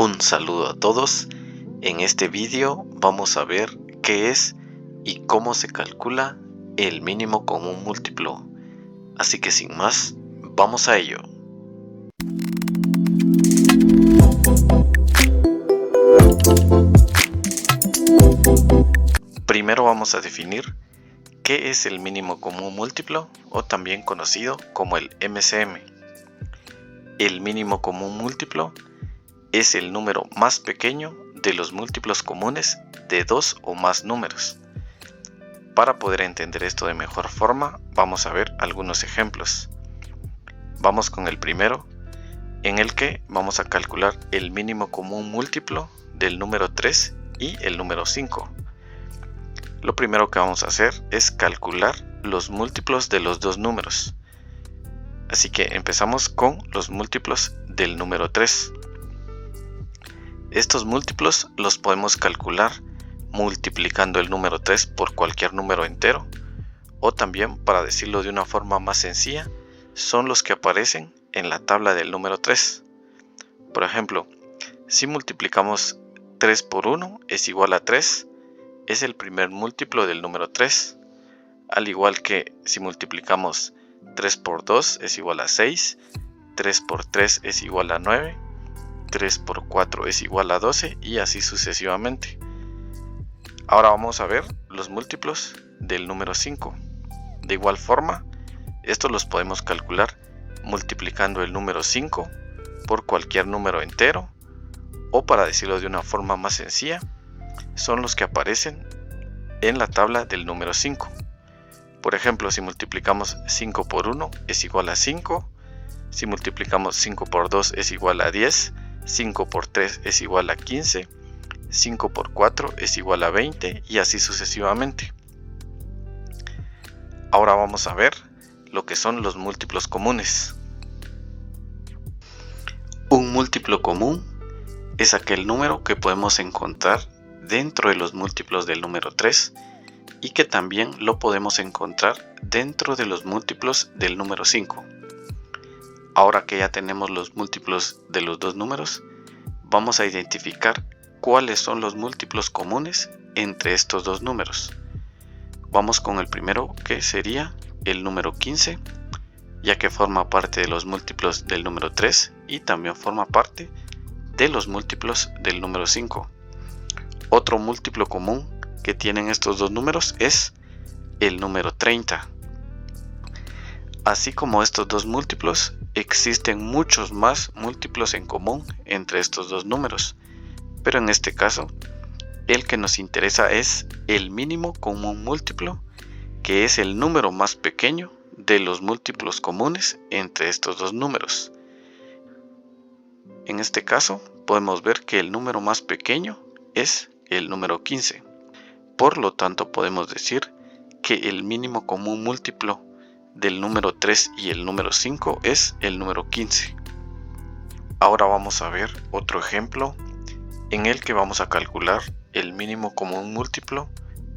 Un saludo a todos. En este vídeo vamos a ver qué es y cómo se calcula el mínimo común múltiplo. Así que sin más, vamos a ello. Primero vamos a definir qué es el mínimo común múltiplo, o también conocido como el MCM. El mínimo común múltiplo es el número más pequeño de los múltiplos comunes de dos o más números. Para poder entender esto de mejor forma, vamos a ver algunos ejemplos. Vamos con el primero, en el que vamos a calcular el mínimo común múltiplo del número 3 y el número 5. Lo primero que vamos a hacer es calcular los múltiplos de los dos números. Así que empezamos con los múltiplos del número 3. Estos múltiplos los podemos calcular multiplicando el número 3 por cualquier número entero, o también, para decirlo de una forma más sencilla, son los que aparecen en la tabla del número 3. Por ejemplo, si multiplicamos 3 por 1 es igual a 3, es el primer múltiplo del número 3. Al igual que si multiplicamos 3 por 2 es igual a 6, 3 por 3 es igual a 9, 3 por 4 es igual a 12 y así sucesivamente. Ahora vamos a ver los múltiplos del número 5. De igual forma, estos los podemos calcular multiplicando el número 5 por cualquier número entero, o para decirlo de una forma más sencilla, son los que aparecen en la tabla del número 5. Por ejemplo, si multiplicamos 5 por 1 es igual a 5, si multiplicamos 5 por 2 es igual a 10, 5 por 3 es igual a 15, 5 por 4 es igual a 20 y así sucesivamente. Ahora vamos a ver lo que son los múltiplos comunes. Un múltiplo común es aquel número que podemos encontrar dentro de los múltiplos del número 3 y que también lo podemos encontrar dentro de los múltiplos del número 5. Ahora que ya tenemos los múltiplos de los dos números, vamos a identificar cuáles son los múltiplos comunes entre estos dos números. Vamos con el primero, que sería el número 15, ya que forma parte de los múltiplos del número 3 y también forma parte de los múltiplos del número 5. Otro múltiplo común que tienen estos dos números es el número 30. Así como estos dos múltiplos, existen muchos más múltiplos en común entre estos dos números, pero en este caso, el que nos interesa es el mínimo común múltiplo, que es el número más pequeño de los múltiplos comunes entre estos dos números. En este caso, podemos ver que el número más pequeño es el número 15. Por lo tanto, podemos decir que el mínimo común múltiplo del número 3 y el número 5 es el número 15. Ahora vamos a ver otro ejemplo en el que vamos a calcular el mínimo común múltiplo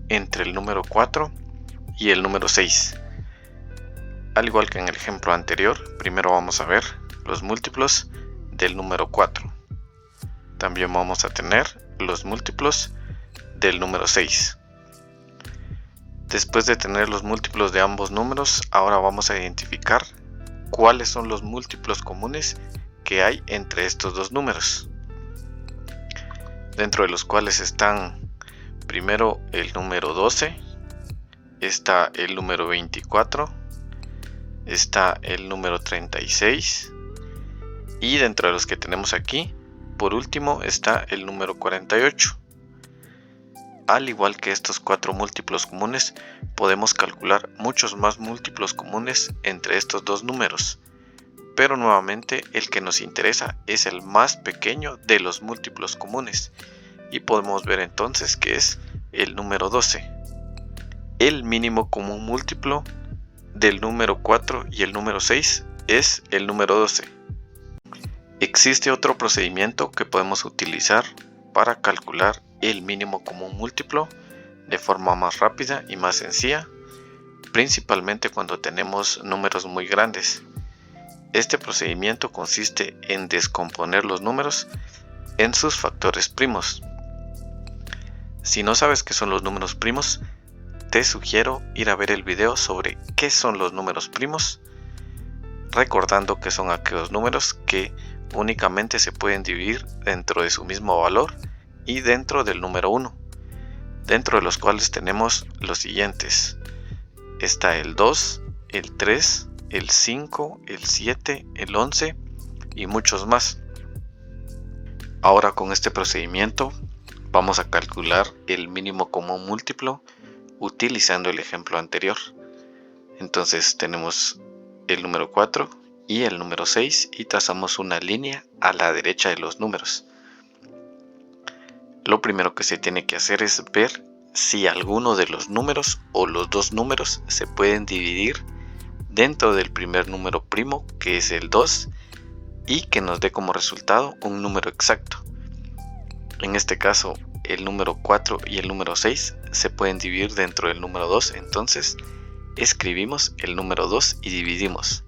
entre el número 4 y el número 6. Al igual que en el ejemplo anterior, primero vamos a ver los múltiplos del número 4. También vamos a tener los múltiplos del número 6. Después de tener los múltiplos de ambos números, ahora vamos a identificar cuáles son los múltiplos comunes que hay entre estos dos números, dentro de los cuales están primero el número 12, está el número 24, está el número 36 y dentro de los que tenemos aquí, por último, está el número 48. Al igual que estos cuatro múltiplos comunes, podemos calcular muchos más múltiplos comunes entre estos dos números, pero nuevamente el que nos interesa es el más pequeño de los múltiplos comunes, y podemos ver entonces que es el número 12. El mínimo común múltiplo del número 4 y el número 6 es el número 12. Existe otro procedimiento que podemos utilizar para calcular el mínimo común múltiplo de forma más rápida y más sencilla, principalmente cuando tenemos números muy grandes. Este procedimiento consiste en descomponer los números en sus factores primos. Si no sabes qué son los números primos, te sugiero ir a ver el video sobre qué son los números primos, recordando que son aquellos números que únicamente se pueden dividir dentro de su mismo valor y dentro del número 1, dentro de los cuales tenemos los siguientes. Está el 2, el 3, el 5, el 7, el 11 y muchos más. Ahora con este procedimiento vamos a calcular el mínimo común múltiplo utilizando el ejemplo anterior. Entonces tenemos el número 4 y el número 6 y trazamos una línea a la derecha de los números. Lo primero que se tiene que hacer es ver si alguno de los números o los dos números se pueden dividir dentro del primer número primo, que es el 2, y que nos dé como resultado un número exacto. En este caso el número 4 y el número 6 se pueden dividir dentro del número 2, entonces escribimos el número 2 y dividimos.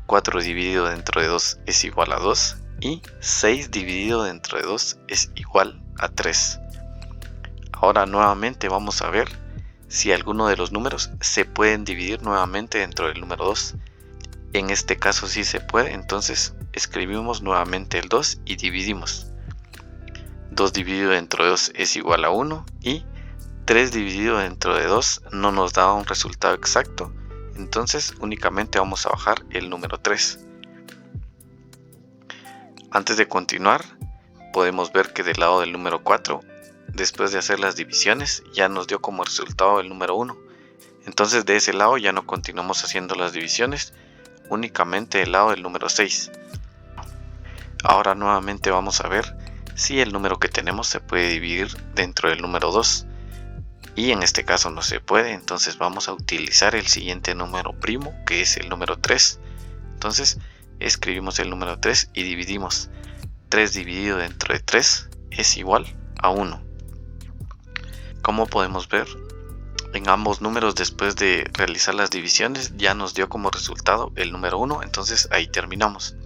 4 dividido dentro de 2 es igual a 2 y 6 dividido dentro de 2 es igual a 3. Ahora nuevamente vamos a ver si alguno de los números se pueden dividir nuevamente dentro del número 2. En este caso sí se puede, entonces escribimos nuevamente el 2 y dividimos. 2 dividido dentro de 2 es igual a 1 y 3 dividido dentro de 2 no nos da un resultado exacto, entonces únicamente vamos a bajar el número 3. Antes de continuar, podemos ver que del lado del número 4, después de hacer las divisiones, ya nos dio como resultado el número 1. Entonces de ese lado ya no continuamos haciendo las divisiones, únicamente del lado del número 6. Ahora nuevamente vamos a ver si el número que tenemos se puede dividir dentro del número 2. Y en este caso no se puede, entonces vamos a utilizar el siguiente número primo, que es el número 3. Entonces escribimos el número 3 y dividimos. 3 dividido dentro de 3 es igual a 1. Como podemos ver, en ambos números después de realizar las divisiones ya nos dio como resultado el número 1, entonces ahí terminamos.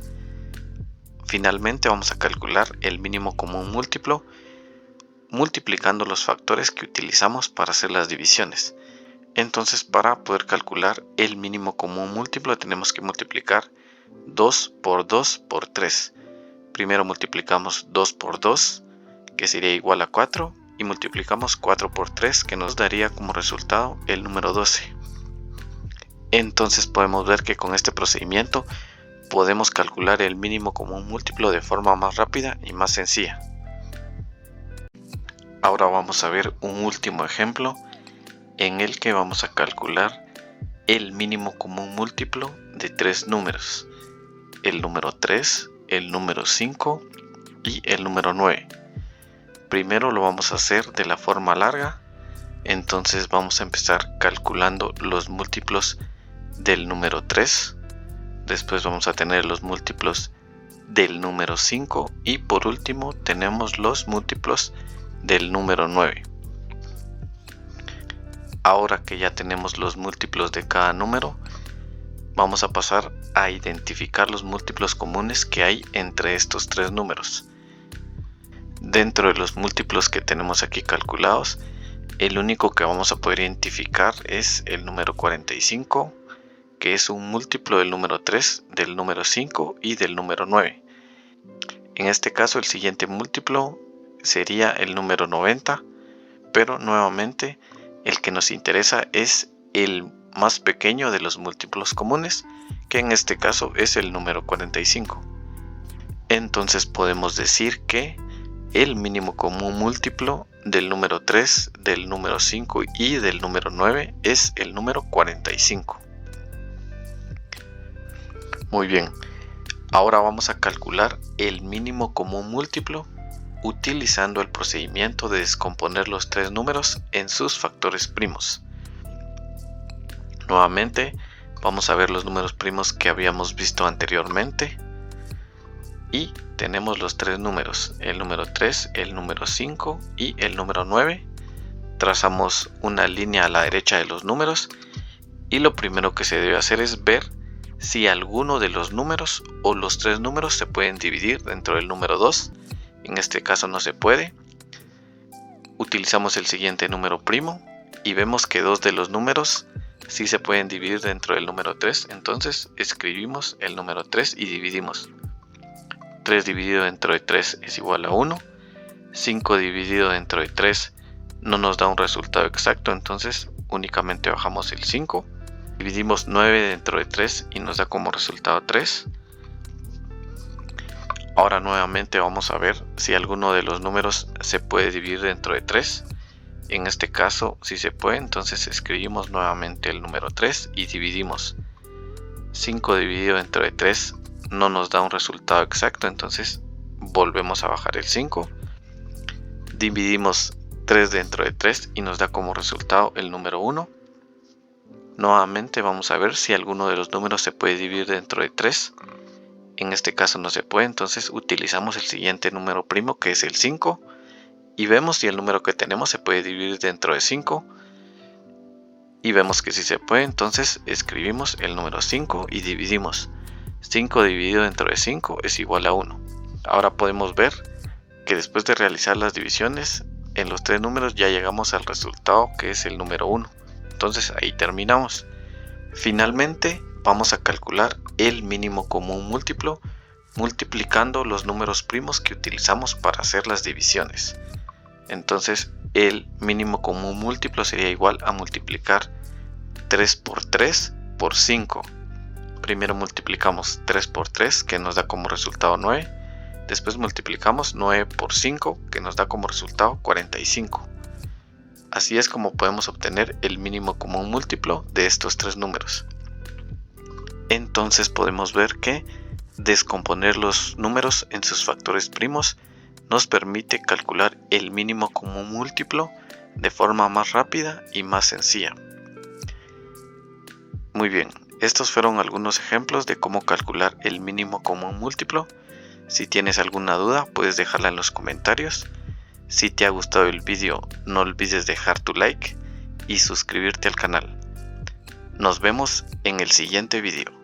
Finalmente vamos a calcular el mínimo común múltiplo multiplicando los factores que utilizamos para hacer las divisiones. Entonces para poder calcular el mínimo común múltiplo tenemos que multiplicar 2 por 2 por 3. Primero multiplicamos 2 por 2, que sería igual a 4, y multiplicamos 4 por 3, que nos daría como resultado el número 12. Entonces podemos ver que con este procedimiento podemos calcular el mínimo común múltiplo de forma más rápida y más sencilla. Ahora vamos a ver un último ejemplo en el que vamos a calcular el mínimo común múltiplo de tres números: el número 3, el número 5 y el número 9. Primero lo vamos a hacer de la forma larga, entonces vamos a empezar calculando los múltiplos del número 3, después vamos a tener los múltiplos del número 5 y por último tenemos los múltiplos del número 9. Ahora que ya tenemos los múltiplos de cada número, vamos a pasar a identificar los múltiplos comunes que hay entre estos tres números. Dentro de los múltiplos que tenemos aquí calculados, el único que vamos a poder identificar es el número 45, que es un múltiplo del número 3, del número 5 y del número 9. En este caso el siguiente múltiplo sería el número 90, pero nuevamente el que nos interesa es el más pequeño de los múltiplos comunes, que en este caso es el número 45. Entonces podemos decir que el mínimo común múltiplo del número 3, del número 5 y del número 9 es el número 45. Muy bien, ahora vamos a calcular el mínimo común múltiplo utilizando el procedimiento de descomponer los tres números en sus factores primos. Nuevamente vamos a ver los números primos que habíamos visto anteriormente y tenemos los tres números, el número 3, el número 5 y el número 9. Trazamos una línea a la derecha de los números y lo primero que se debe hacer es ver si alguno de los números o los tres números se pueden dividir dentro del número 2. En este caso no se puede. Utilizamos el siguiente número primo y vemos que dos de los números sí se pueden dividir dentro del número 3. Entonces escribimos el número 3 y dividimos. 3 dividido dentro de 3 es igual a 1. 5 dividido dentro de 3 no nos da un resultado exacto, entonces únicamente bajamos el 5. Dividimos 9 dentro de 3 y nos da como resultado 3. Ahora nuevamente vamos a ver si alguno de los números se puede dividir dentro de 3. En este caso si se puede, entonces escribimos nuevamente el número 3 y dividimos. 5 dividido dentro de 3 no nos da un resultado exacto, entonces volvemos a bajar el 5. Dividimos 3 dentro de 3 y nos da como resultado el número 1. Nuevamente vamos a ver si alguno de los números se puede dividir dentro de 3. En este caso no se puede, entonces utilizamos el siguiente número primo, que es el 5. Y vemos si el número que tenemos se puede dividir dentro de 5. Y vemos que sí se puede, entonces escribimos el número 5 y dividimos. 5 dividido dentro de 5 es igual a 1. Ahora podemos ver que después de realizar las divisiones en los tres números ya llegamos al resultado, que es el número 1. Entonces ahí terminamos. Finalmente vamos a calcular el mínimo común múltiplo multiplicando los números primos que utilizamos para hacer las divisiones. Entonces el mínimo común múltiplo sería igual a multiplicar 3 por 3 por 5. Primero multiplicamos 3 por 3, que nos da como resultado 9. Después multiplicamos 9 por 5, que nos da como resultado 45. Así es como podemos obtener el mínimo común múltiplo de estos tres números. Entonces podemos ver que descomponer los números en sus factores primos nos permite calcular el mínimo común múltiplo de forma más rápida y más sencilla. Muy bien, estos fueron algunos ejemplos de cómo calcular el mínimo común múltiplo. Si tienes alguna duda, puedes dejarla en los comentarios. Si te ha gustado el vídeo, no olvides dejar tu like y suscribirte al canal. Nos vemos en el siguiente vídeo.